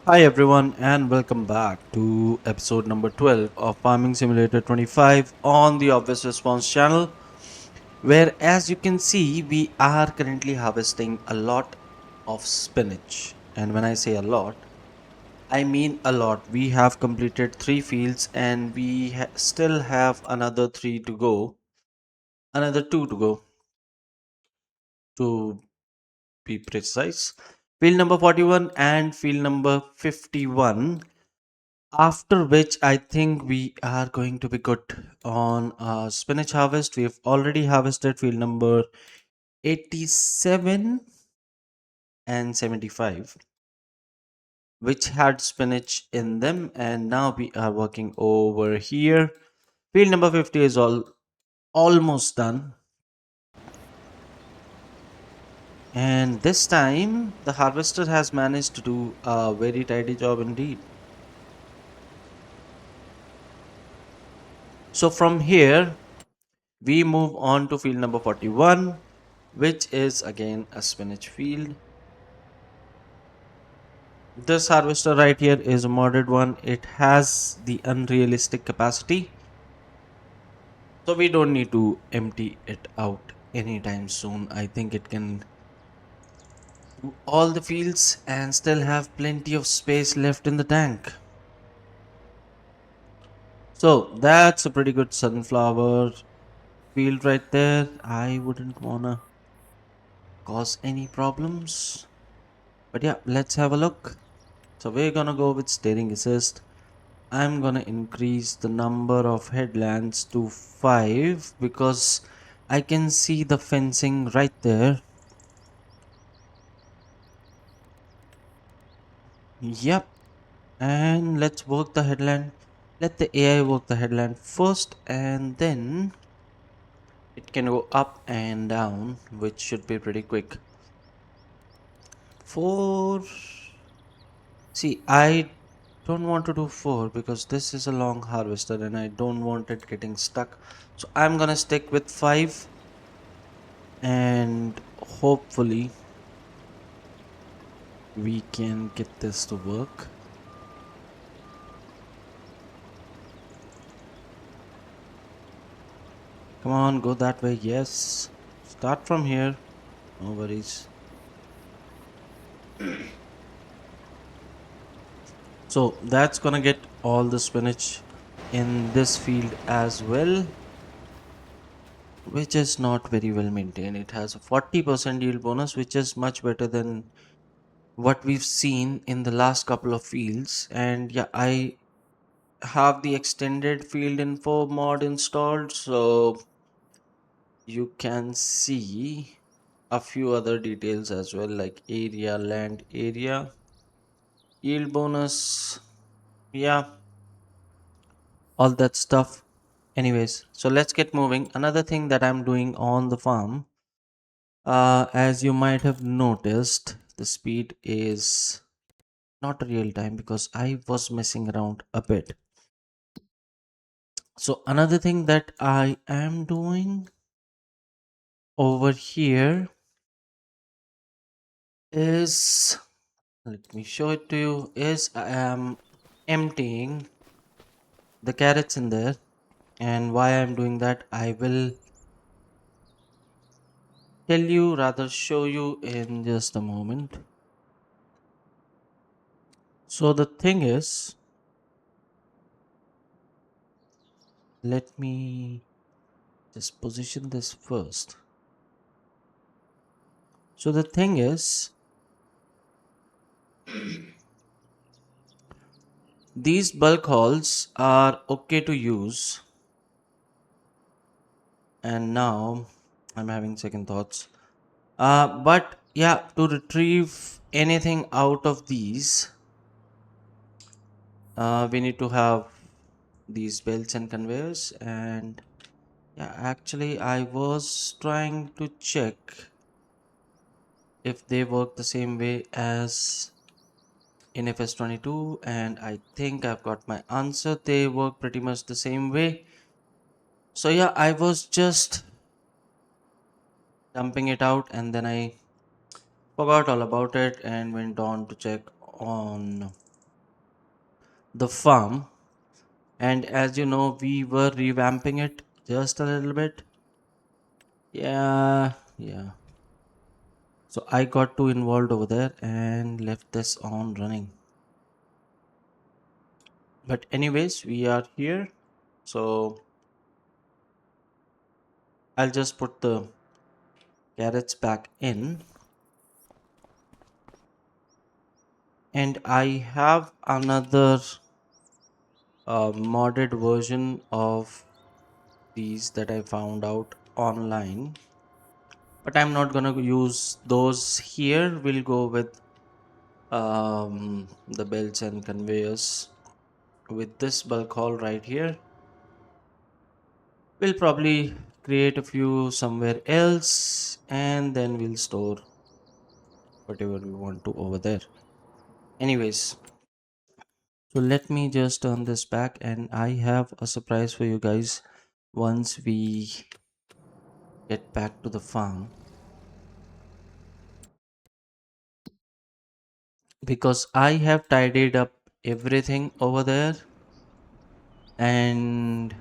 Hi everyone and welcome back to episode number 12 of Farming Simulator 25 on the Obvious Response channel, where as you can see we are currently harvesting a lot of spinach. And when I say a lot, I mean a lot. We have completed 3 fields and we still have another 3 to go, another 2 to go to be precise. Field number 41 and field number 51. After which, I think we are going to be good on spinach harvest. We have already harvested field number 87 and 75, which had spinach in them. And now we are working over here. Field number 50 is almost done. And this time, the harvester has managed to do a very tidy job indeed. So from here, we move on to field number 41, which is again a spinach field. This harvester right here is a modded one. It has the unrealistic capacity, so we don't need to empty it out anytime soon. I think it can do all the fields and still have plenty of space left in the tank. So that's a pretty good sunflower field right there. I wouldn't wanna cause any problems. But yeah, let's have a look. So we're gonna go with steering assist. I'm gonna increase the number of headlands to 5 because I can see the fencing right there. Yep. And let's work the headland. Let the AI work the headland first and then it can go up and down, which should be pretty quick. 4. See, I don't want to do 4 because this is a long harvester and I don't want it getting stuck. So I'm gonna stick with 5 and hopefully we can get this to work. Come on, go that way. Yes. Start from here. No worries. So that's gonna get all the spinach in this field as well, which is not very well maintained. It has a 40% yield bonus, which is much better than what we've seen in the last couple of fields. And yeah, I have the extended field info mod installed, so you can see a few other details as well, like area, land area, yield bonus, yeah, all that stuff. Anyways, so let's get moving. Another thing that I'm doing on the farm, as you might have noticed, the speed is not real time because I was messing around a bit. So another thing that I am doing over here is, let me show it to you, is I am emptying the carrots in there. And why I'm doing that, I will tell you, rather show you in just a moment. So the thing is, let me just position this first. So the thing is, these bulk hauls are okay to use. And now I'm having second thoughts. But yeah, to retrieve anything out of these, we need to have these belts and conveyors. And yeah, actually, I was trying to check if they work the same way as in FS22, and I think I've got my answer. They work pretty much the same way. So yeah, I was just dumping it out and then I forgot all about it and went on to check on the farm. And as you know, we were revamping it just a little bit. Yeah. So I got too involved over there and left this on running. But anyways, we are here. So I'll just put the carrots back in. And I have another modded version of these that I found out online. But I'm not gonna use those here. We'll go with the belts and conveyors with this bulk haul right here. We'll probably create a few somewhere else and then we'll store whatever we want to over there. Anyways, so let me just turn this back and I have a surprise for you guys once we get back to the farm, because I have tidied up everything over there and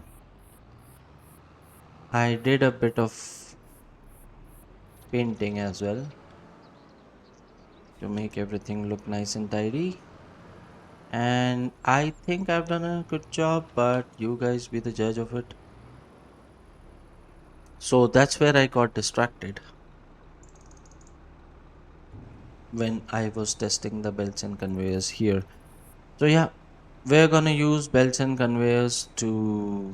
I did a bit of painting as well to make everything look nice and tidy. And I think I've done a good job, but you guys be the judge of it. So that's where I got distracted when I was testing the belts and conveyors here. So yeah, we're gonna use belts and conveyors to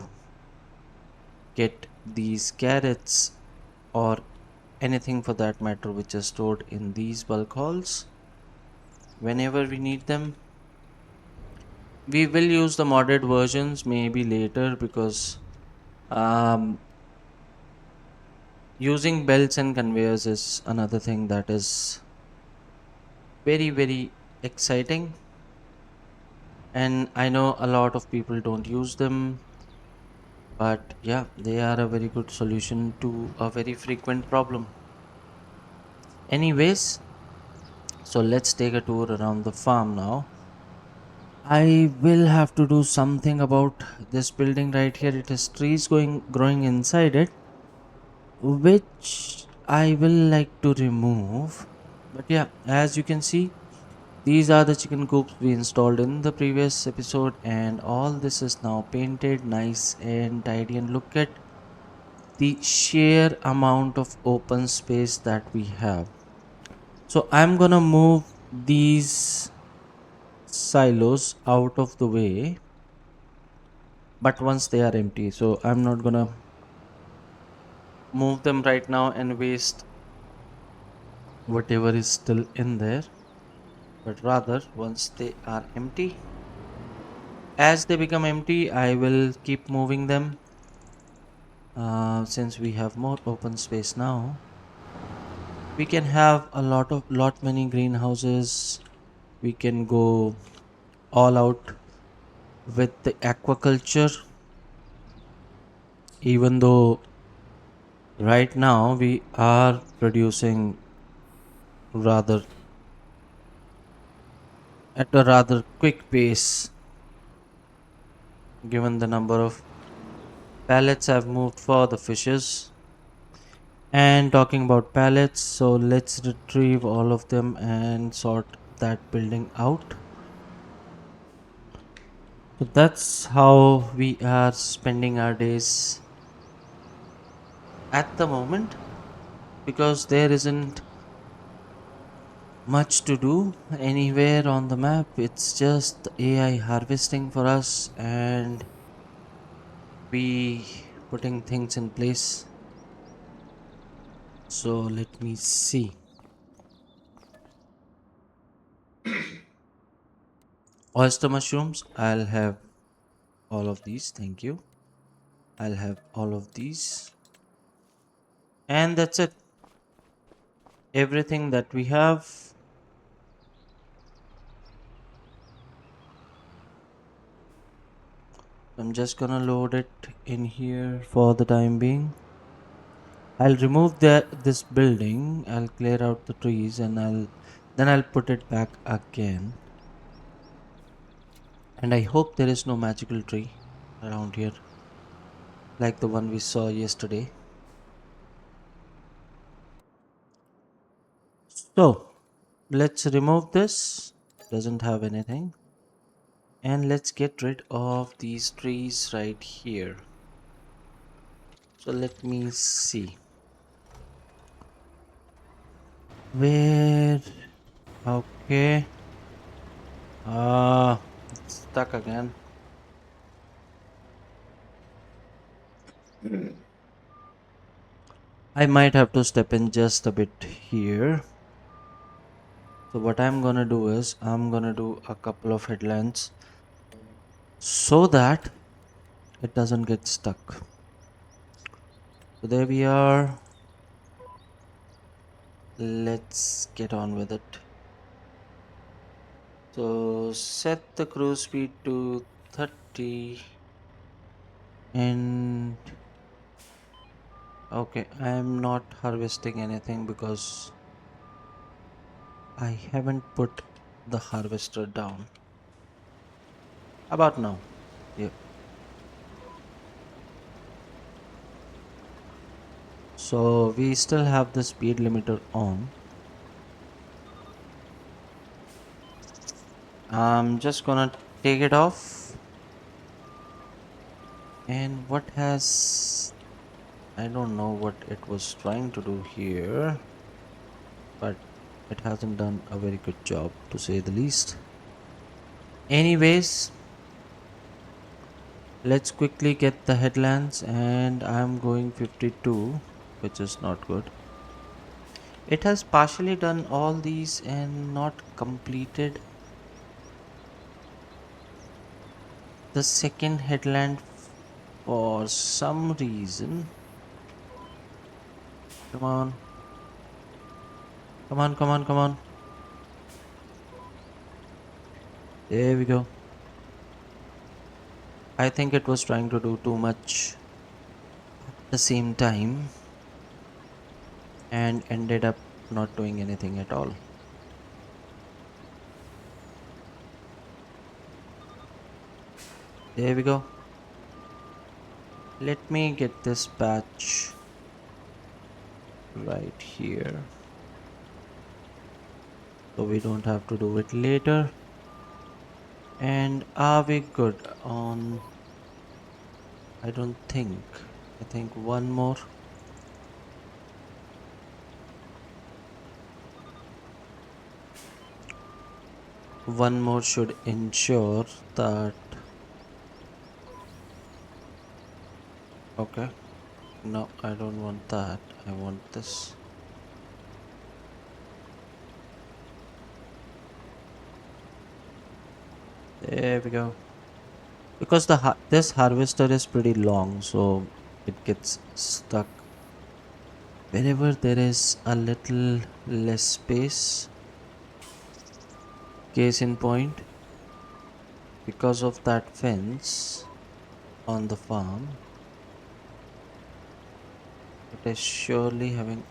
get these carrots or anything for that matter which is stored in these bulk halls whenever we need them. We will use the modded versions maybe later because um, using belts and conveyors is another thing that is very exciting, and I know a lot of people don't use them, but yeah, they are a very good solution to a very frequent problem. Anyways, so let's take a tour around the farm now. I will have to do something about this building right here. It has trees going growing inside it, which I will like to remove. But yeah, as you can see, these are the chicken coops we installed in the previous episode, and all this is now painted nice and tidy. And look at the sheer amount of open space that we have. So I'm gonna move these silos out of the way, but once they are empty, so I'm not gonna move them right now and waste whatever is still in there, but rather once they are empty, as they become empty, I will keep moving them. Since we have more open space now, we can have a lot many greenhouses. We can go all out with the aquaculture, even though right now we are producing rather at a rather quick pace given the number of pallets I've moved for the fishes. And talking about pallets, so let's retrieve all of them and sort that building out. So that's how we are spending our days at the moment, because there isn't much to do anywhere on the map. It's just AI harvesting for us and we putting things in place. So let me see. Oyster mushrooms, I'll have all of these. Thank you. I'll have all of these. And that's it. Everything that we have. I'm just gonna load it in here for the time being. I'll remove this building. I'll clear out the trees and I'll put it back again. And I hope there is no magical tree around here like the one we saw yesterday. So let's remove this. Doesn't have anything. And let's get rid of these trees right here. So let me see. Where? Okay. It's stuck again. I might have to step in just a bit here. So what I'm gonna do is I'm gonna do a couple of headlands so that it doesn't get stuck. So there we are. Let's get on with it. So set the cruise speed to 30 and okay, I'm not harvesting anything because I haven't put the harvester down. About now. Yep. So we still have the speed limiter on. I'm just gonna take it off. And what has I don't know what it was trying to do here, but it hasn't done a very good job to say the least. Anyways, let's quickly get the headlands and I'm going 52, which is not good. It has partially done all these and not completed the second headland for some reason. Come on, come on, come on, come on. There we go. I think it was trying to do too much at the same time and ended up not doing anything at all. There we go. Let me get this patch right here so we don't have to do it later. And are we good on? I don't think. I think one more. One more should ensure that. Okay. No, I don't want that. I want this. There we go. Because this harvester is pretty long, so it gets stuck wherever there is a little less space. Case in point, because of that fence on the farm, it is surely having.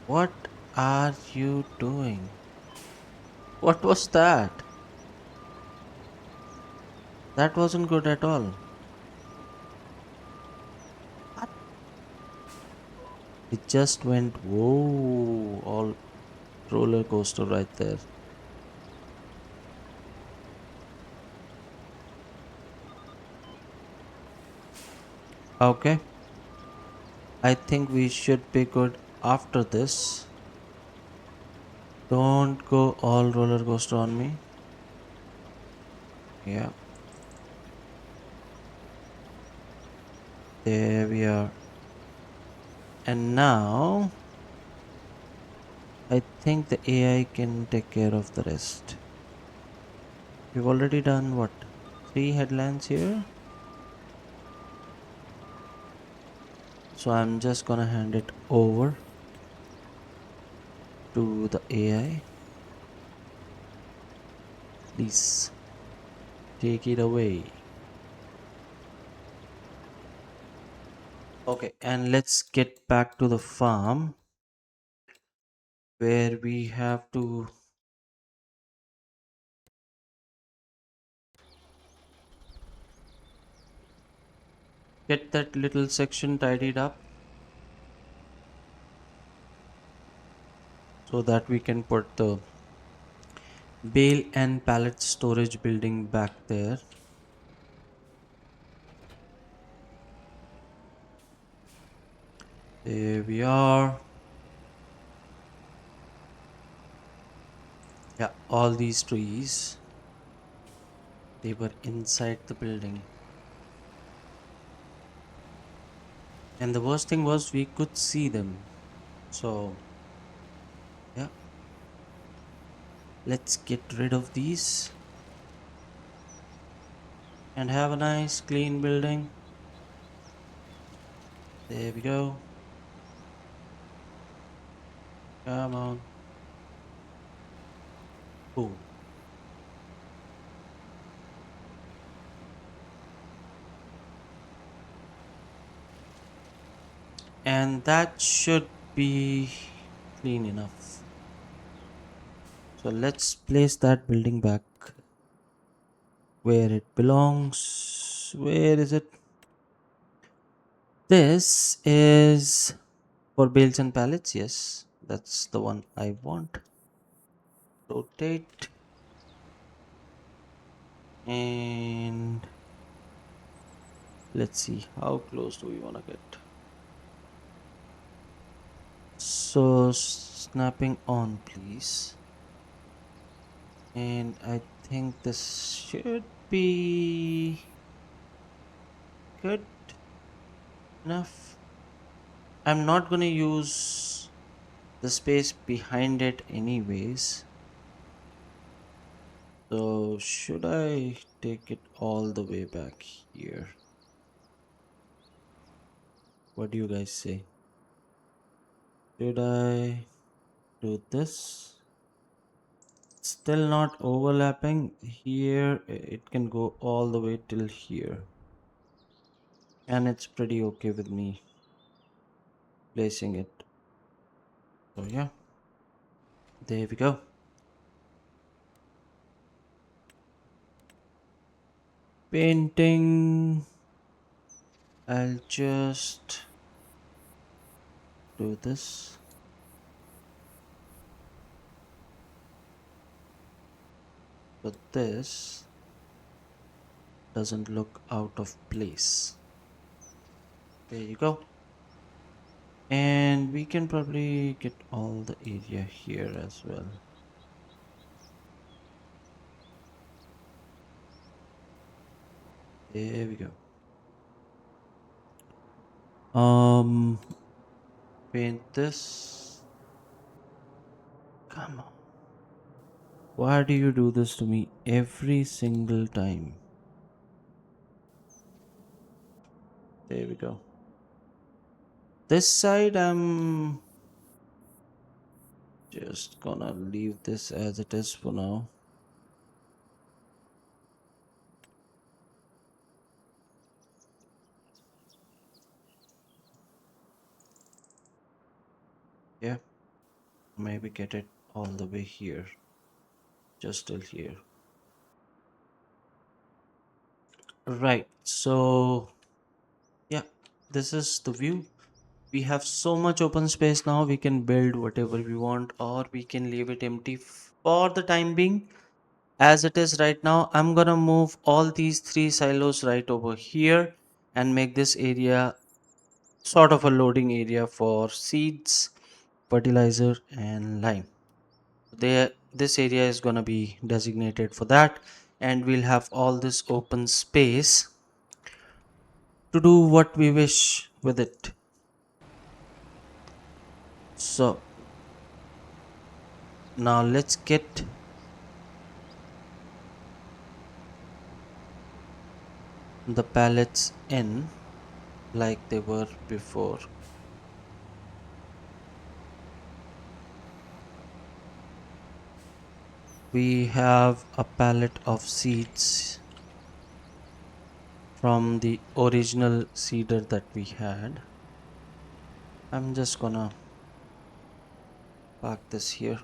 What are you doing? What was that? That wasn't good at all. What? It just went whoa, all roller coaster right there. Okay, I think we should be good after this. Don't go all roller coaster on me. Yeah, there we are. And now I think the AI can take care of the rest. We've already done what? Three headlines here. So I'm just gonna hand it over to the AI. Please take it away. Okay, and let's get back to the farm where we have to Get that little section tidied up so that we can put the bale and pallet storage building back there. There we are. Yeah, all these trees, they were inside the building. And the worst thing was we could see them. So, yeah, let's get rid of these and have a nice clean building. There we go. Come on. Boom. And that should be clean enough. So let's place that building back where it belongs. Where is it? This is for bales and pallets. Yes, that's the one I want. Rotate and let's see how close do we want to get. So snapping on, please. And I think this should be good enough. I'm not going to use the space behind it anyways. So should I take it all the way back here? What do you guys say? Should I do this? Still not overlapping. Here it can go all the way till here. And it's pretty okay with me placing it. So yeah, there we go. Painting. I'll just do this. But this doesn't look out of place. There you go. And we can probably get all the area here as well. There we go. Um, paint this. Come on. Why do you do this to me every single time? There we go. This side, I'm just gonna leave this as it is for now. Yeah, maybe get it all the way here, just till here. Right, so yeah, this is the view. We have so much open space now, we can build whatever we want, or we can leave it empty for the time being. As it is right now, I'm gonna move all these three silos right over here and make this area sort of a loading area for seeds, fertilizer, and lime. There, this area is gonna be designated for that, and we'll have all this open space to do what we wish with it. So now let's get the pallets in like they were before. We have a pallet of seeds from the original seeder that we had. I'm just gonna park this here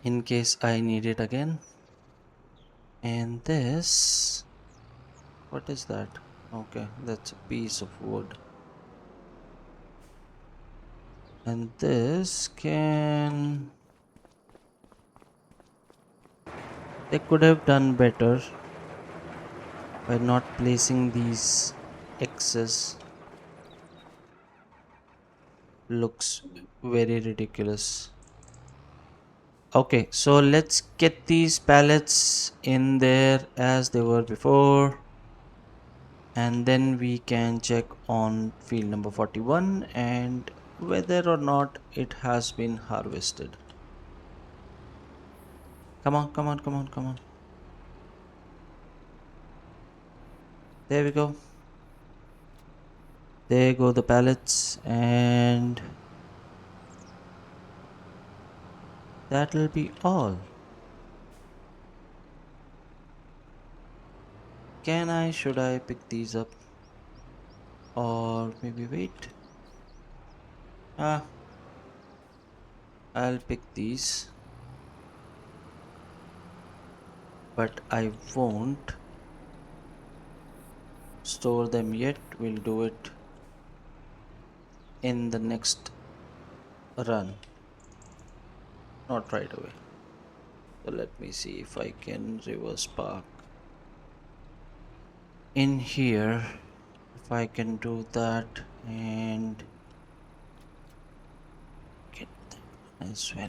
in case I need it again. And this, what is that? Okay, that's a piece of wood. And this can. They could have done better by not placing these X's. Looks very ridiculous. Okay, so let's get these pallets in there as they were before, and then we can check on field number 41 and whether or not it has been harvested. Come on, come on, come on, come on. There we go. There go the pallets, and that'll be all. Should I pick these up? Or maybe wait? Ah, I'll pick these, but I won't store them yet. We'll do it in the next run, not right away. So let me see if I can reverse park in here. If I can do that and get that one as well.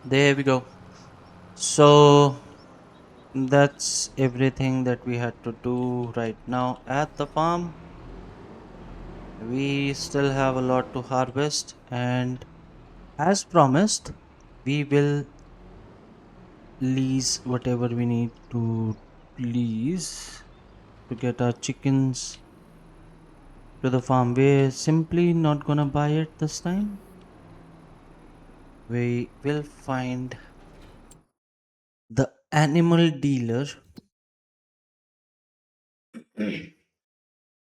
There we go. So that's everything that we had to do right now at the farm. We still have a lot to harvest, and as promised, we will lease whatever we need to lease to get our chickens to the farm. We're simply not gonna buy it this time. We will find the animal dealer.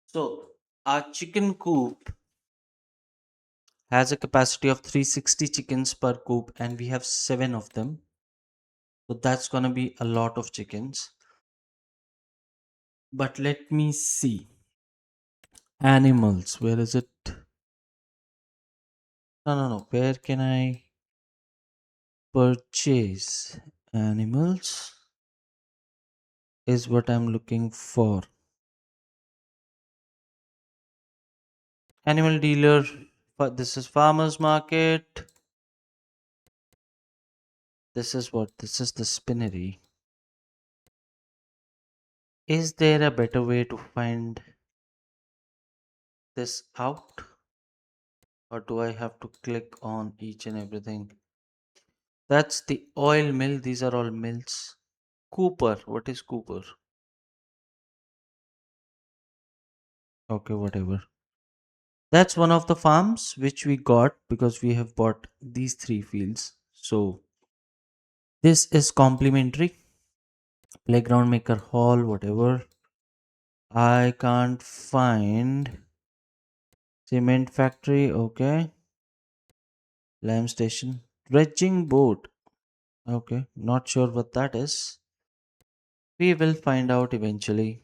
So, our chicken coop has a capacity of 360 chickens per coop, and we have 7 of them. So, that's gonna be a lot of chickens. But let me see. Animals, where is it? No, no, no. Where can I purchase animals? Is what I'm looking for. Animal dealer. But this is farmers market. This is what? This is the spinnery. Is there a better way to find this out? Or do I have to click on each and everything? That's the oil mill. These are all mills. Cooper. What is Cooper? Okay, whatever. That's one of the farms which we got because we have bought these 3 fields. So this is complimentary. Playground maker hall, whatever. I can't find cement factory. Okay. Lime station. Dredging boat. Okay. Not sure what that is. We will find out eventually.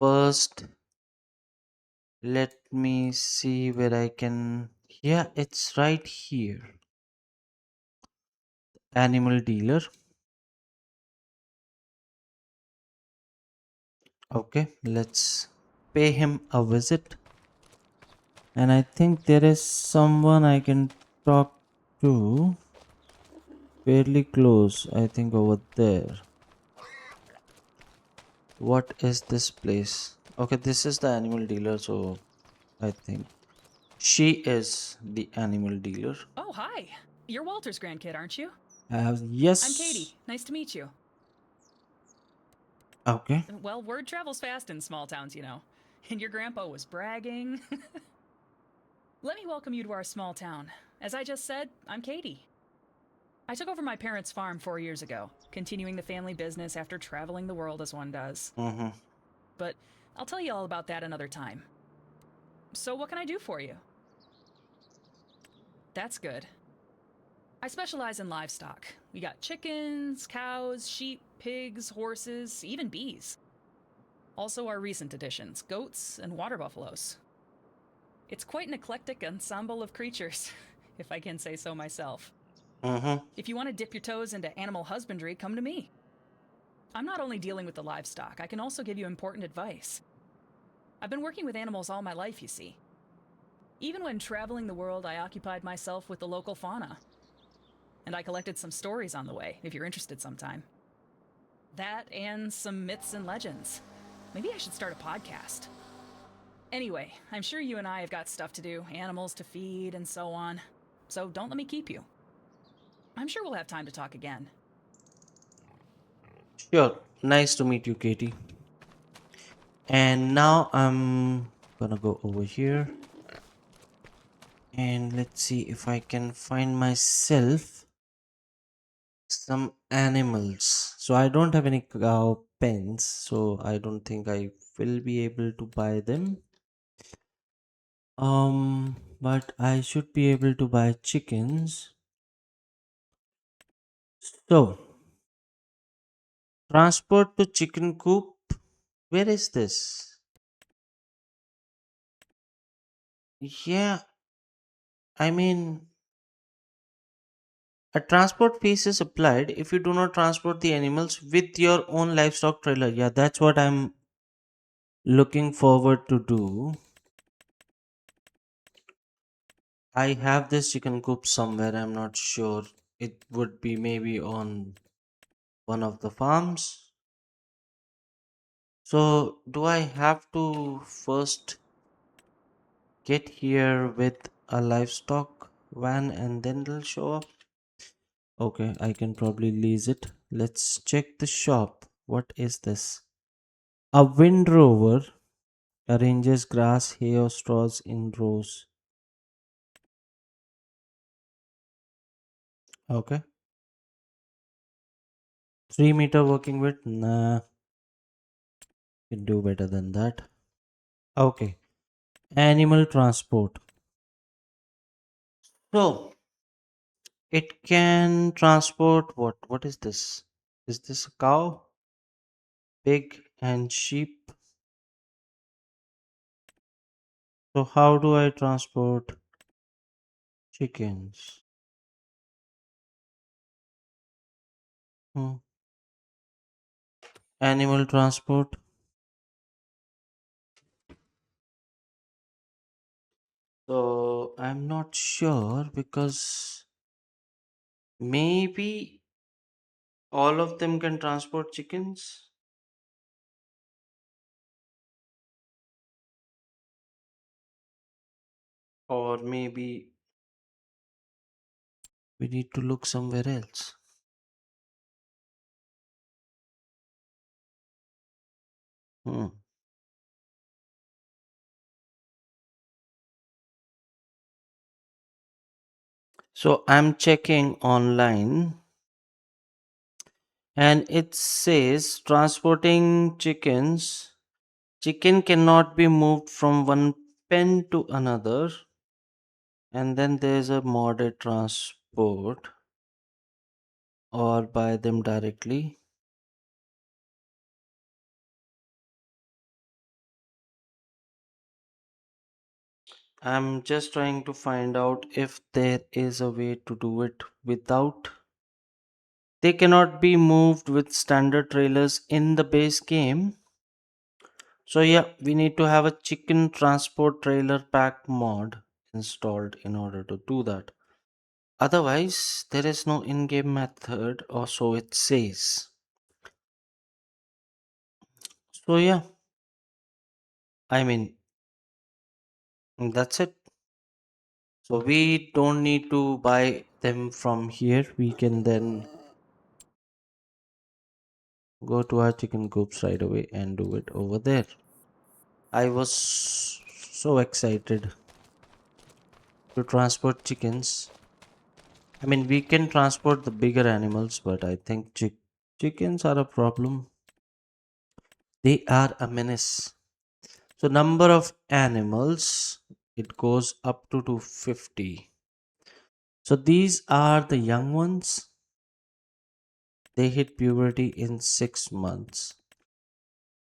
First, let me see where I can. Yeah, it's right here. Animal dealer. Okay, let's pay him a visit. And I think there is someone I can talk to fairly close, I think over there. What is this place? Okay, this is the animal dealer, so I think she is the animal dealer. Oh, hi. You're Walter's grandkid, aren't you? I'm Yes. Katie. Nice to meet you. Okay. Well, word travels fast in small towns, you know. And your grandpa was bragging. Let me welcome you to our small town. As I just said, I'm Katie. I took over my parents' farm 4 years ago, continuing the family business after traveling the world as one does. Mm-hmm. But I'll tell you all about that another time. So, what can I do for you? That's good. I specialize in livestock, We got chickens, cows, sheep, pigs, horses, even bees. Also, our recent additions goats and water buffaloes. It's quite an eclectic ensemble of creatures, if I can say so myself. Mm-hmm. If you want to dip your toes into animal husbandry, come to me. I'm not only dealing with the livestock, I can also give you important advice. I've been working with animals all my life, you see. Even when traveling the world, I occupied myself with the local fauna. And I collected some stories on the way, if you're interested sometime. That and some myths and legends. Maybe I should start a podcast. Anyway, I'm sure you and I have got stuff to do, animals to feed, and so on. So don't let me keep you. I'm sure we'll have time to talk again. Sure. Nice to meet you, Katie. And now I'm gonna go over here and let's see if I can find myself some animals. So I don't have any cow pens, so I don't think I will be able to buy them. But I should be able to buy chickens. So transport to chicken coop. Where is this? Yeah, I mean, a transport fees is applied if you do not transport the animals with your own livestock trailer. Yeah, that's what I'm looking forward to do. I have this chicken coop somewhere. I'm not sure. It would be maybe on one of the farms. So, do I have to first get here with a livestock van and then it'll show up? Okay, I can probably lease it. Let's check the shop. What is this? A Wind Rover arranges grass, hay, or straws in rows. Okay. 3 meter working width? Nah, can do better than that. Okay. Animal transport. So it can transport what? What is this? Is this a cow, pig, and sheep? So how do I transport chickens? Hmm. Animal transport. So I'm not sure because maybe all of them can transport chickens, or maybe we need to look somewhere else. Hmm. So I'm checking online and it says transporting chickens. Chicken cannot be moved from one pen to another, and then there's a modded transport or buy them directly. I'm just trying to find out if there is a way to do it without. They cannot be moved with standard trailers in the base game. So yeah, we need to have a chicken transport trailer pack mod installed in order to do that. Otherwise, there is no in-game method, or so it says. So yeah, I mean that's it. So we don't need to buy them from here. We can then go to our chicken coops right away and do it over there. I was so excited to transport chickens. I mean, we can transport the bigger animals, but I think chickens are a problem. They are a menace. So, number of animals, it goes up to 250. So, these are the young ones. They hit puberty in 6 months.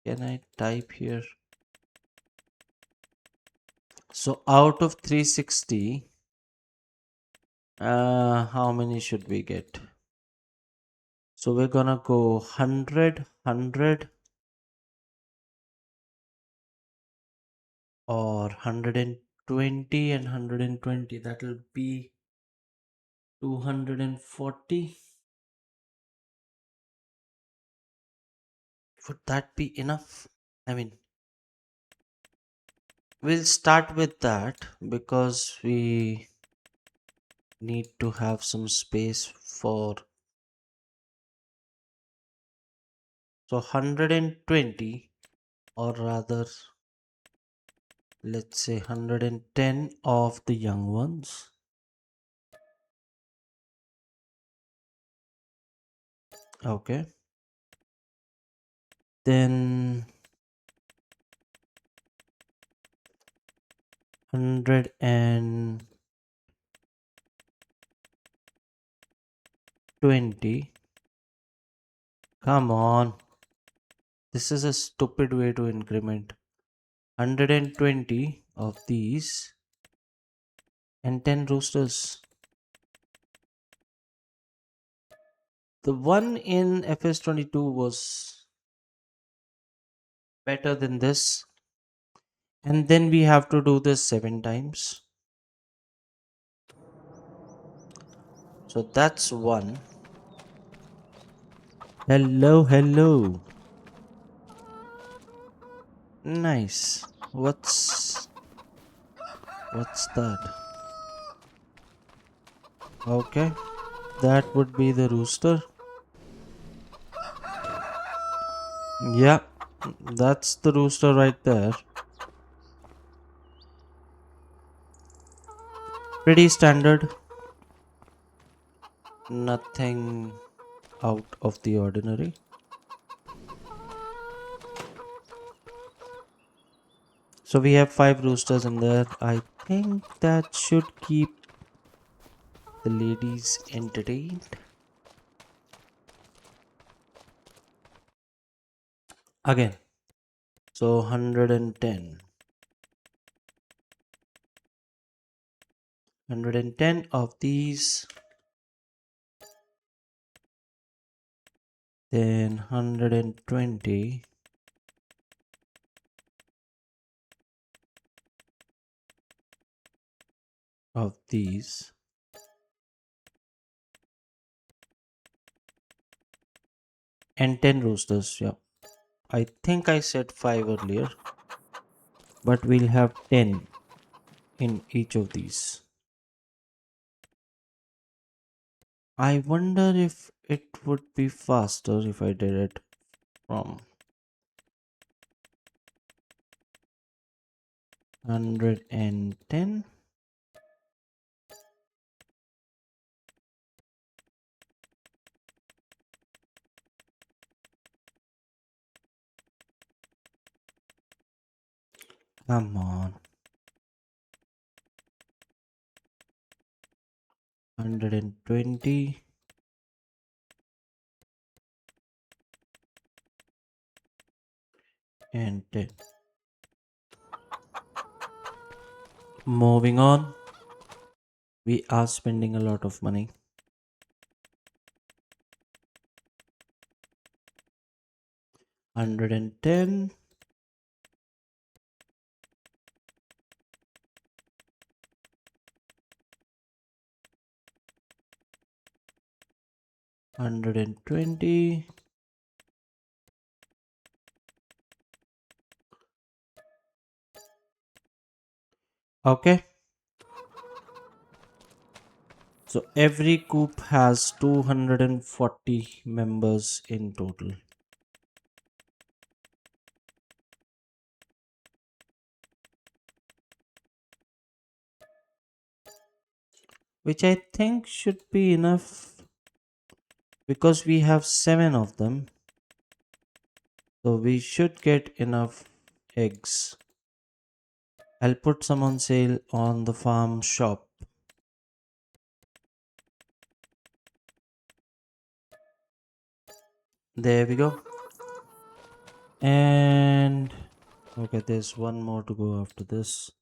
Can I type here? So out of 360, how many should we get? So we're gonna go 100, 100, or 120 and 120. That'll be 240. Would that be enough? I mean, we'll start with that because we need to have some space for. So 120, or rather, let's say 110 of the young ones. Okay. Then 120. Come on. This is a stupid way to increment. 120 of these and 10 roosters. The one in FS22 was better than this. And then we have to do this 7 times. So that's one. Hello, hello. Nice. What's that? Okay. That would be the rooster. Yeah. That's the rooster right there. Pretty standard. Nothing out of the ordinary. So we have 5 roosters in there. I think that should keep the ladies entertained. Again. So 110. 110 of these. Then 120 of these. And 10 roosters. Yeah. I think I said 5 earlier. But we'll have 10 in each of these. I wonder if it would be faster if I did it from 110. Come on. 120 and 10. Moving on. We are spending a lot of money. 110. 120. Okay. So every coop has 240 members in total. Which I think should be enough because we have 7 of them. So we should get enough eggs. I'll put some on sale on the farm shop. There we go. And okay, there's one more to go after this.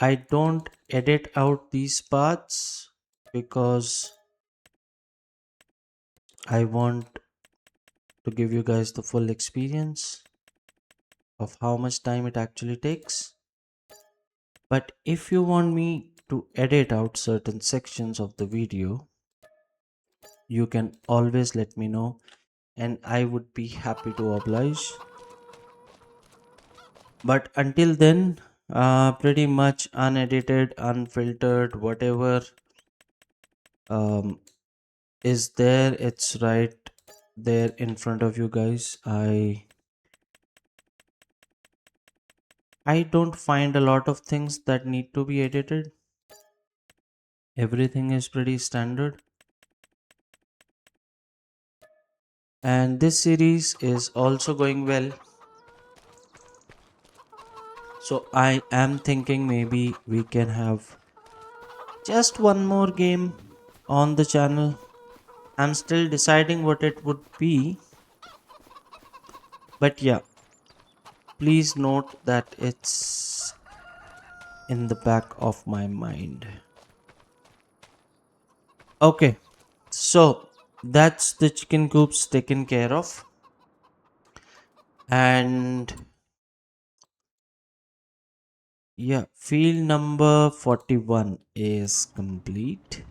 I don't edit out these parts because I want to give you guys the full experience of how much time it actually takes. But if you want me to edit out certain sections of the video, you can always let me know and I would be happy to oblige. But until then, pretty much unedited, unfiltered, whatever um, is there, it's right there in front of you guys. I don't find a lot of things that need to be edited. Everything is pretty standard. And this series is also going well. So I am thinking maybe we can have just one more game on the channel. I'm still deciding what it would be. But yeah, please note that it's in the back of my mind. Okay, so that's the chicken coops taken care of. And yeah, field number 41 is complete.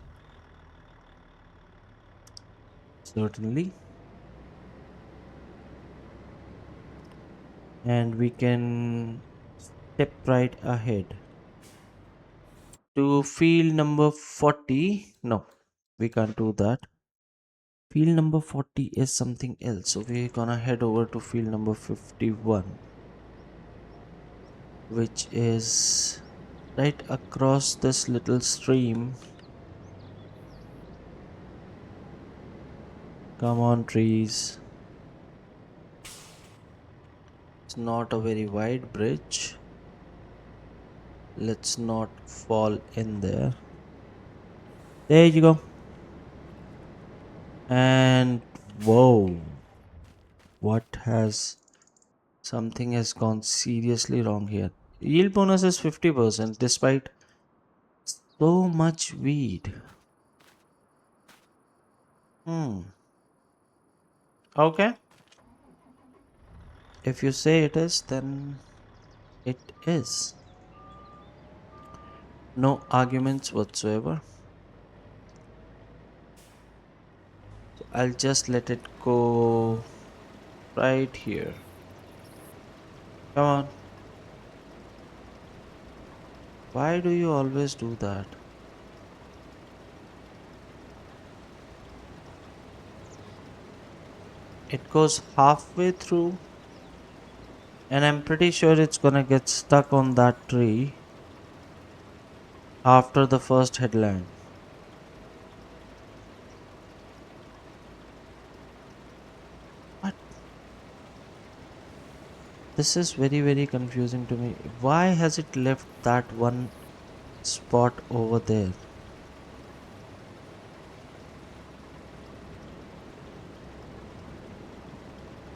Certainly. And we can step right ahead to field number 40. No, we can't do that. Field number 40 is something else. So we're gonna head over to field number 51, which is right across this little stream. Come on, trees. It's not a very wide bridge. Let's not fall in there. There you go. And whoa, what has something has gone seriously wrong here. Yield bonus is 50% despite so much weed. Hmm. Okay. If you say it is, then it is. No arguments whatsoever. So I'll just let it go right here. Come on. Why do you always do that? It goes halfway through, and I'm pretty sure it's gonna get stuck on that tree after the first headland. What? This is very, very confusing to me. Why has it left that one spot over there?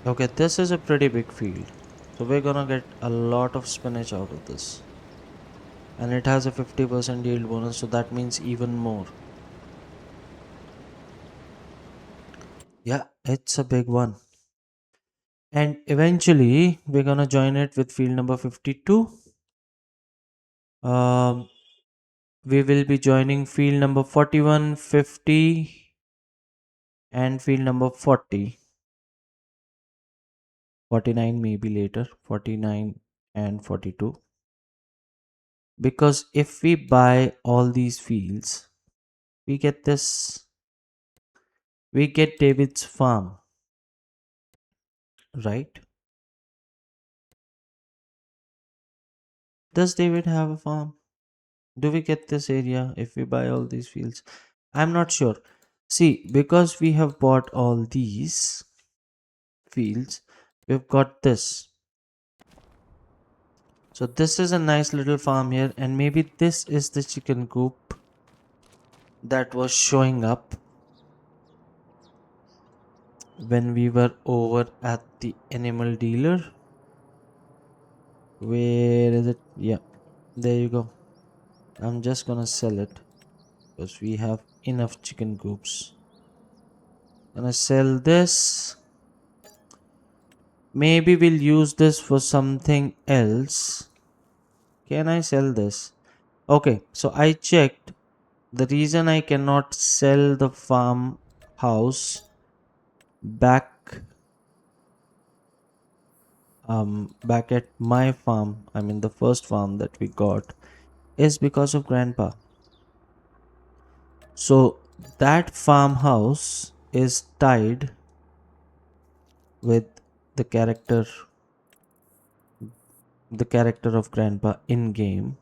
Okay, this is a pretty big field. So we're gonna get a lot of spinach out of this. And it has a 50% yield bonus, so that means even more. Yeah, it's a big one. And eventually, we're gonna join it with field number 52. Um, we will be joining field number 41, 50, and field number 40. 49 maybe later, 49 and 42. Because if we buy all these fields, we get this, we get David's farm, right? Does David have a farm? Do we get this area if we buy all these fields? I'm not sure. See, because we have bought all these fields, we've got this. So this is a nice little farm here, and maybe this is the chicken coop. that was showing up when we were over at the animal dealer. Where is it? Yeah, there you go. I'm just gonna sell it because we have enough chicken coops. Gonna sell this. Maybe we'll use this for something else. Can I sell this? Okay, so I checked. The reason I cannot sell the farmhouse back back at my farm, I mean the first farm that we got, is because of grandpa. So that farmhouse is tied with the character of grandpa in game.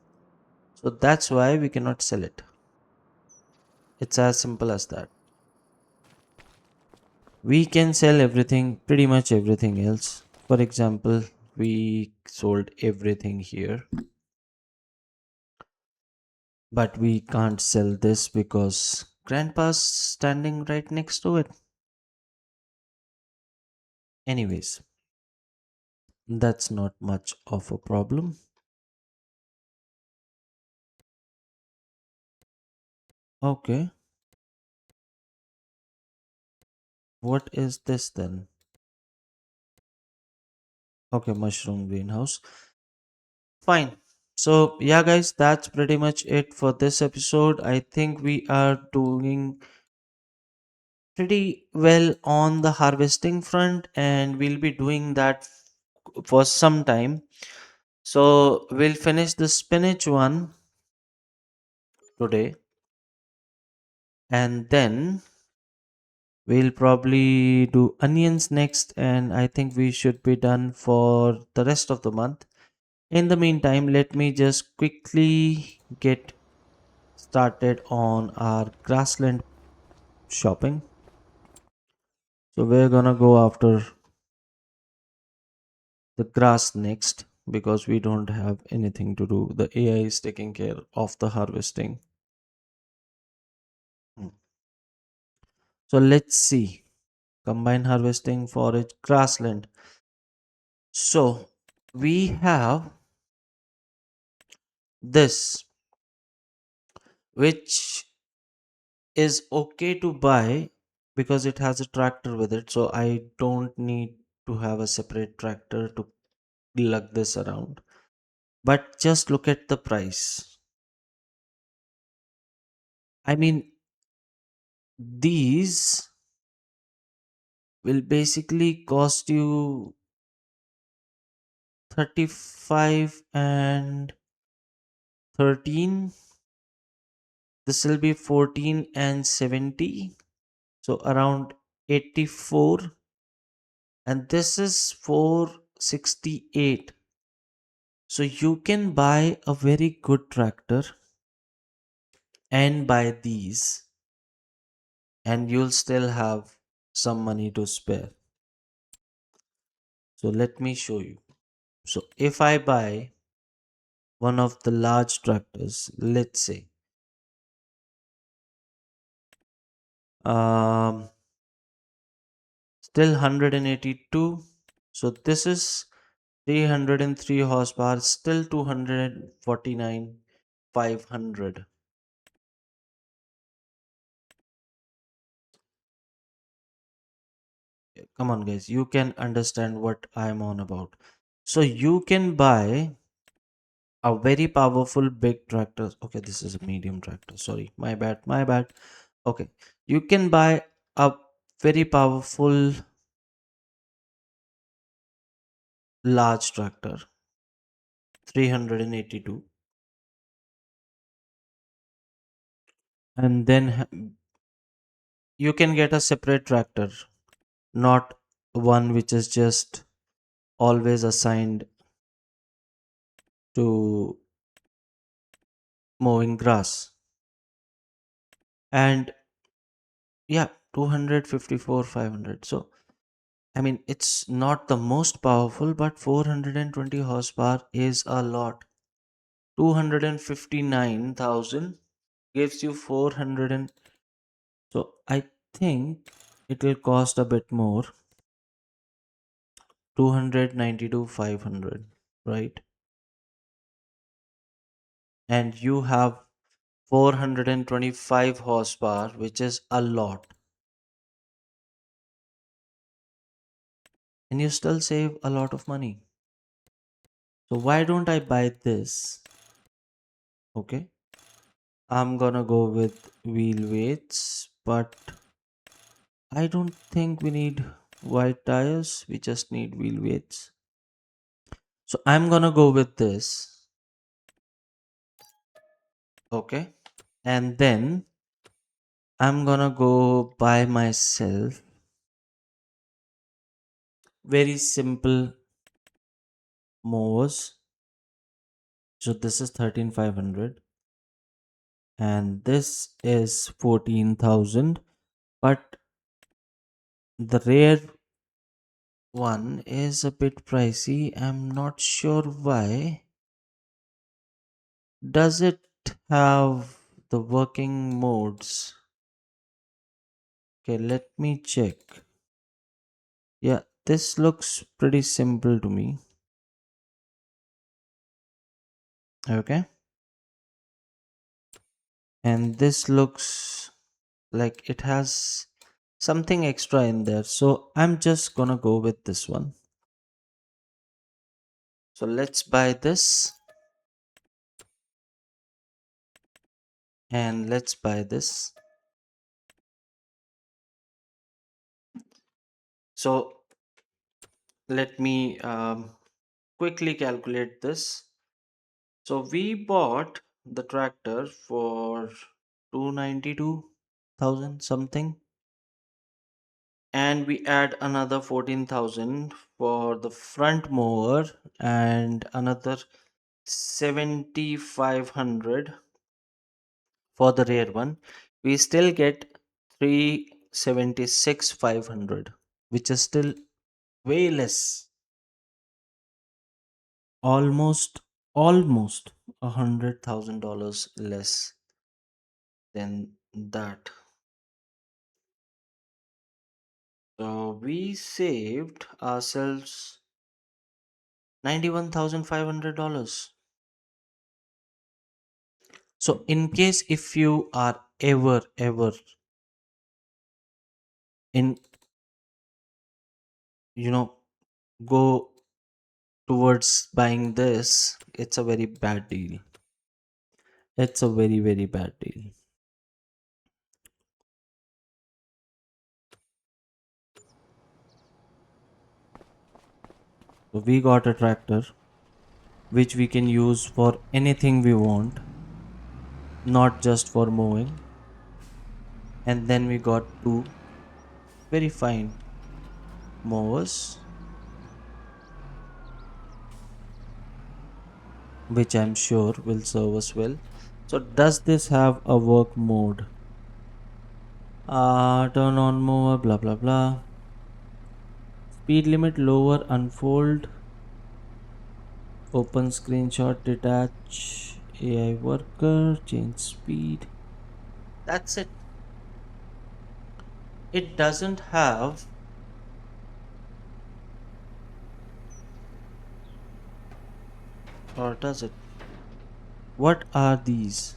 So that's why we cannot sell it. It's as simple as that. We can sell everything, pretty much everything else. For example, we sold everything here, but we can't sell this because grandpa's standing right next to it. Anyways, that's not much of a problem. Okay, what is this then? Okay, mushroom greenhouse. Fine. So, yeah, guys, that's pretty much it for this episode. I think we are doing pretty well on the harvesting front, and we'll be doing that for some time. So, we'll finish the spinach one today, and then we'll probably do onions next, and I think we should be done for the rest of the month. In the meantime, let me just quickly get started on our grassland shopping. So we're gonna go after the grass next because we don't have anything to do. The AI is taking care of the harvesting. Hmm. So let's see. Combine harvesting, forage, grassland. So we have this, which is okay to buy because it has a tractor with it. So I don't need to have a separate tractor to lug this around. But just look at the price. I mean, these will basically cost you 35 and 13. This will be 14 and 70. So around 84. And this is 468. So you can buy a very good tractor and buy these, and you'll still have some money to spare. So let me show you. So if I buy one of the large tractors, let's say, um, still 182. So this is 303 horsepower, still 249, 500. Come on, guys, you can understand what I'm on about. So you can buy a very powerful big tractor. Okay, this is a medium tractor. Sorry, my bad. Okay, you can buy a very powerful large tractor, 382, and then you can get a separate tractor, not one which is just always assigned to mowing grass. And yeah, 254, 500. So I mean, it's not the most powerful, but 420 horsepower is a lot. 259,000. gives you 400 and so I think it will cost a bit more, 292 500, right? And you have 425 horsepower, which is a lot, and you still save a lot of money. So why don't I buy this? Okay, I'm gonna go with wheel weights, but I don't think we need wide tires. We just need wheel weights. So I'm gonna go with this. Okay. And then I'm gonna go buy myself very simple mowers. So this is 13,500 and this is 14,000. But the rare one is a bit pricey. I'm not sure why. Does it have the working modes? Okay, let me check. Yeah, this looks pretty simple to me. Okay, and this looks like it has something extra in there. So I'm just gonna go with this one. So let's buy this and let's buy this. So let me quickly calculate this. So we bought the tractor for 292,000 something, and we add another 14,000 for the front mower and another 7,500 for the rear one. We still get 376 500, which is still way less, almost $100,000 less than that. So we saved ourselves $91,500. So in case if you are ever in, you know, go towards buying this, it's a very bad deal. It's a very bad deal. So we got a tractor which we can use for anything we want, not just for mowing. And then we got two very fine mowers, which I'm sure will serve us well. So does this have a work mode? Turn on mower, blah blah blah. Speed limit lower, unfold, open screenshot, detach, AI worker, change speed. That's it. It doesn't have, or does it? What are these?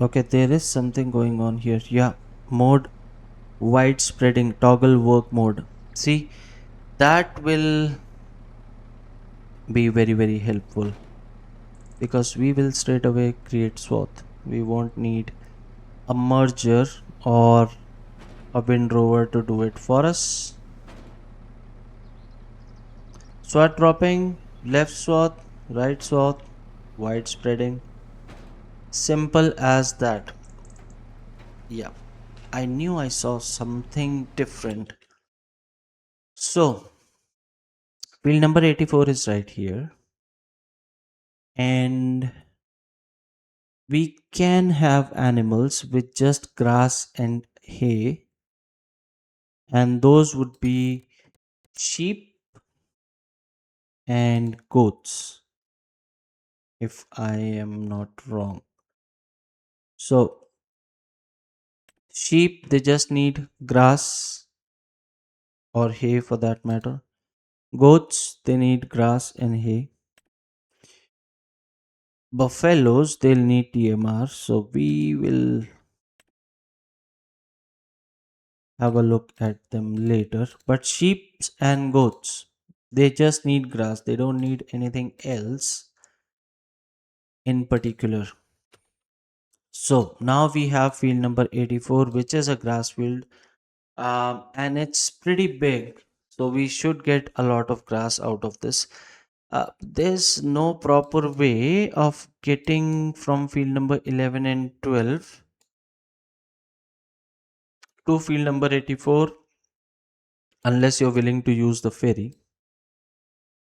Okay, there is something going on here. Yeah, mode widespreading toggle work mode. See, that will be very helpful because we will straight away create swath. We won't need a merger or a windrower to do it for us. Swath dropping, left swath, right swath, widespreading. Simple as that. Yeah, I knew I saw something different. So, field number 84 is right here. And we can have animals with just grass and hay and those would be sheep and goats, if I am not wrong. So, sheep, they just need grass or hay for that matter. Goats, they need grass and hay. Buffaloes, they'll need TMR. So, we will have a look at them later. But sheep and goats, they just need grass, they don't need anything else in particular. So, now we have field number 84, which is a grass field, and it's pretty big, so we should get a lot of grass out of this. There's no proper way of getting from field number 11 and 12 to field number 84 unless you're willing to use the ferry.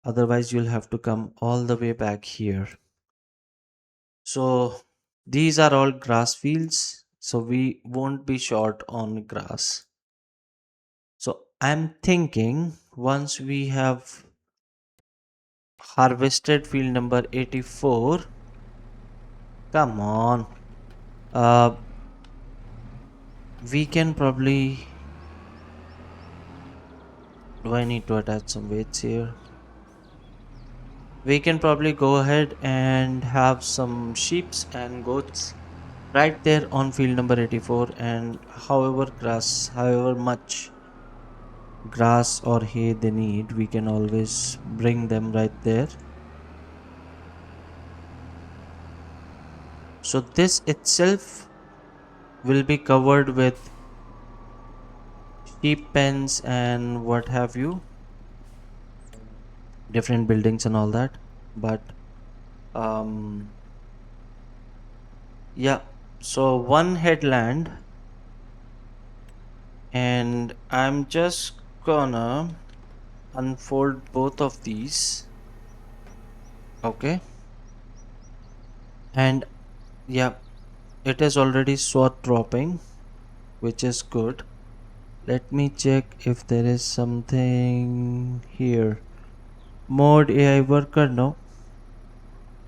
Otherwise, you'll have to come all the way back here. So these are all grass fields, so we won't be short on grass. So I'm thinking once we have harvested field number 84, come on, uh, we can probably. Do I need to attach some weights here? We can probably go ahead and have some sheeps and goats right there on field number 84, and however much grass or hay they need, we can always bring them right there. So this itself will be covered with sheep pens and what have you, different buildings and all that. But um yeah, so one headland, and I'm just gonna unfold both of these. Okay, and yeah, it is already sword dropping, which is good. Let me check if there is something here. Mode AI worker, no.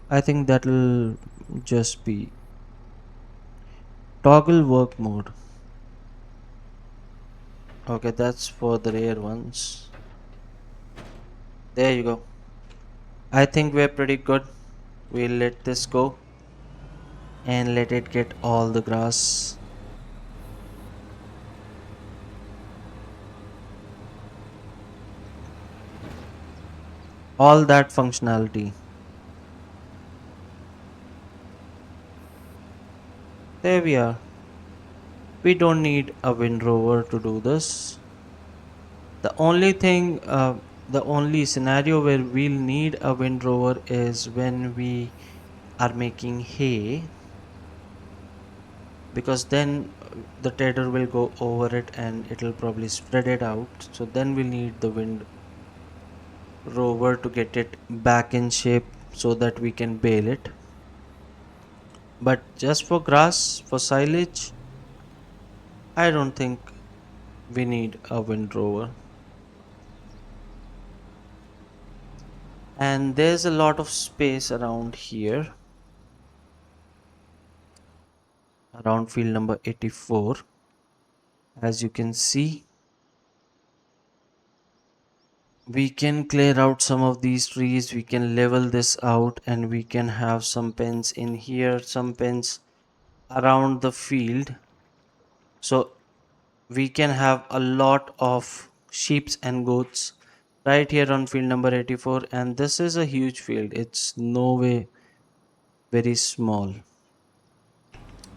I think that'll just be toggle work mode. Okay, that's for the rare ones. There you go. I think we're pretty good. We'll let this go and let it get all the grass, all that functionality. There we are. We don't need a windrover to do this. The only thing, the only scenario where we'll need a windrover is when we are making hay, because then the tedder will go over it and it'll probably spread it out. So then we'll need the wind rover to get it back in shape so that we can bale it. But just for grass, for silage, I don't think we need a windrower. And there's a lot of space around here, around field number 84. As you can see, we can clear out some of these trees, we can level this out, and we can have some pens in here, some pens around the field. So we can have a lot of sheeps and goats right here on field number 84, and this is a huge field, it's no way very small.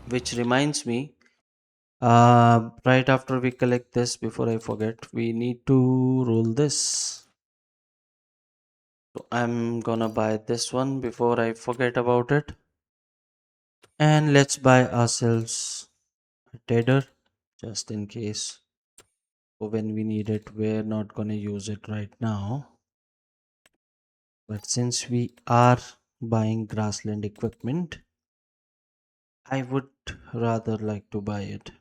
Which reminds me, right after we collect this, before I forget, we need to roll this. So I'm gonna buy this one before I forget about it. And let's buy ourselves a tedder just in case for when we need it. We're not gonna use it right now. But since we are buying grassland equipment, I would rather like to buy it.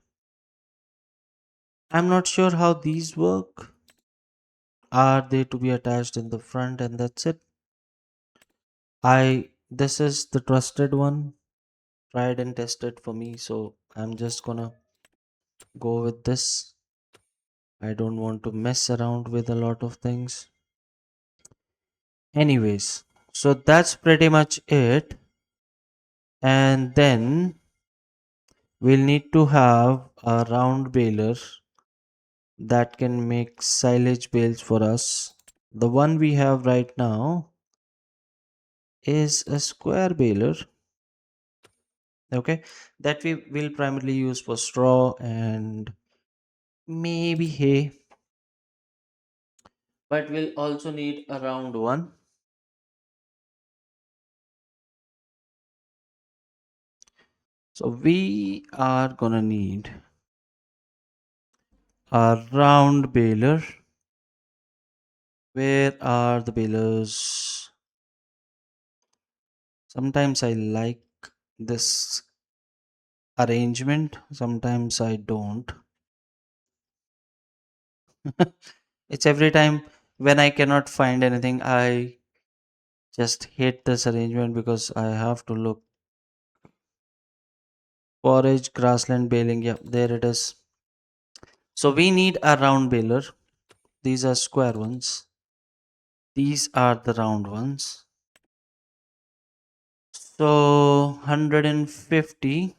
I'm not sure how these work. Are they to be attached in the front and that's it? This is the trusted one, tried and tested for me, so I'm just gonna go with this. I don't want to mess around with a lot of things. Anyways, so that's pretty much it. And then we'll need to have a round baler that can make silage bales for us. The one we have right now is a square baler, okay, that we will primarily use for straw and maybe hay, but we'll also need a round one. So we are gonna need a round baler. Where are the balers? Sometimes I like this arrangement, sometimes I don't. It's every time when I cannot find anything, I just hate this arrangement because I have to look. Forage, grassland baling, yeah, there it is. So we need a round baler. These are square ones. These are the round ones. So 150,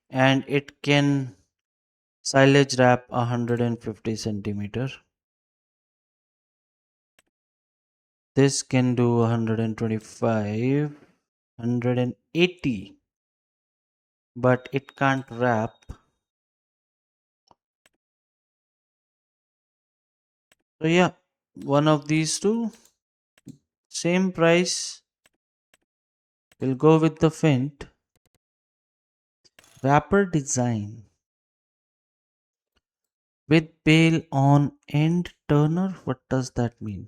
and it can silage wrap 150 centimeter. This can do 125, 180, but it can't wrap. So yeah, one of these two, same price. We'll go with the Fint. Wrapper design with bale on end turner. What does that mean?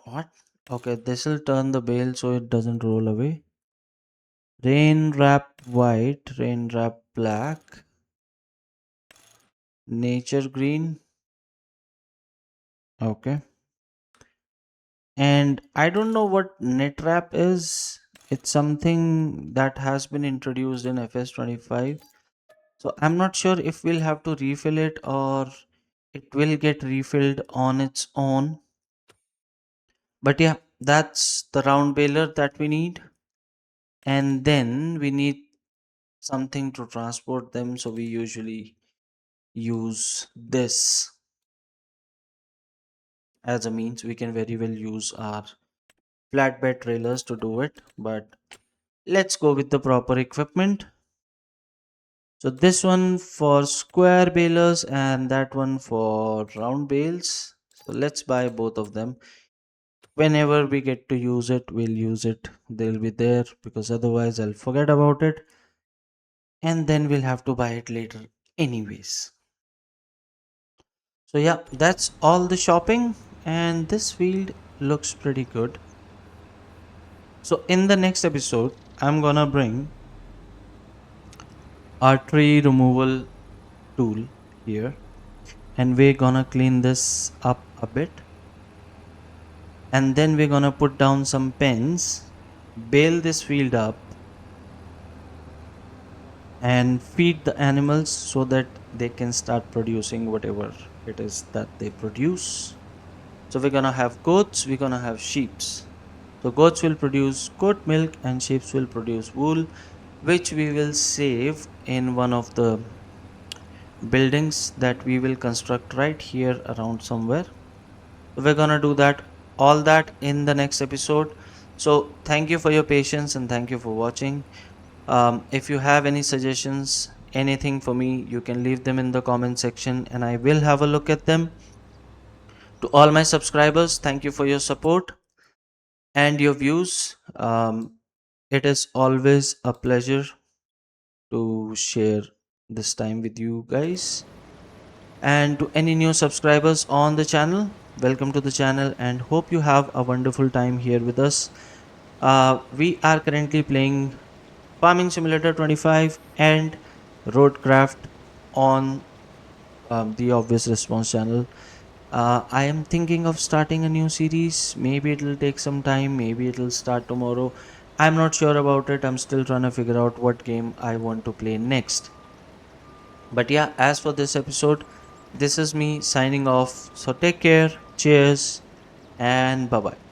What? Okay, this will turn the bale so it doesn't roll away. Rain wrap white, rain wrap black, nature green. Okay. And I don't know what net wrap is. It's something that has been introduced in FS25. So I'm not sure if we'll have to refill it or it will get refilled on its own. But yeah, that's the round baler that we need. And then we need something to transport them. So we usually use this as a means. We can very well use our flatbed trailers to do it. But let's go with the proper equipment. So this one for square balers and that one for round bales. So let's buy both of them. Whenever we get to use it, we'll use it. They'll be there because otherwise I'll forget about it. And then we'll have to buy it later anyways. So yeah, that's all the shopping and this field looks pretty good. So in the next episode, I'm gonna bring our tree removal tool here and we're gonna clean this up a bit, and then we're gonna put down some pens, bale this field up, and feed the animals so that they can start producing whatever it is that they produce. So we're gonna have goats, we're gonna have sheeps. So goats will produce goat milk and sheep will produce wool, which we will save in one of the buildings that we will construct right here around somewhere. We're gonna do that, all that in the next episode. So thank you for your patience and thank you for watching. If you have any suggestions, anything for me, you can leave them in the comment section and I will have a look at them. To all my subscribers, thank you for your support and your views. It is always a pleasure to share this time with you guys. And to any new subscribers on the channel, welcome to the channel and hope you have a wonderful time here with us. We are currently playing Farming Simulator 25 and Roadcraft on the Obvious Response channel. I am thinking of starting a new series. Maybe it'll take some time, maybe it'll start tomorrow. I'm not sure about it. I'm still trying to figure out what game I want to play next. But yeah, as for this episode, this is me signing off. So take care, cheers, and bye bye.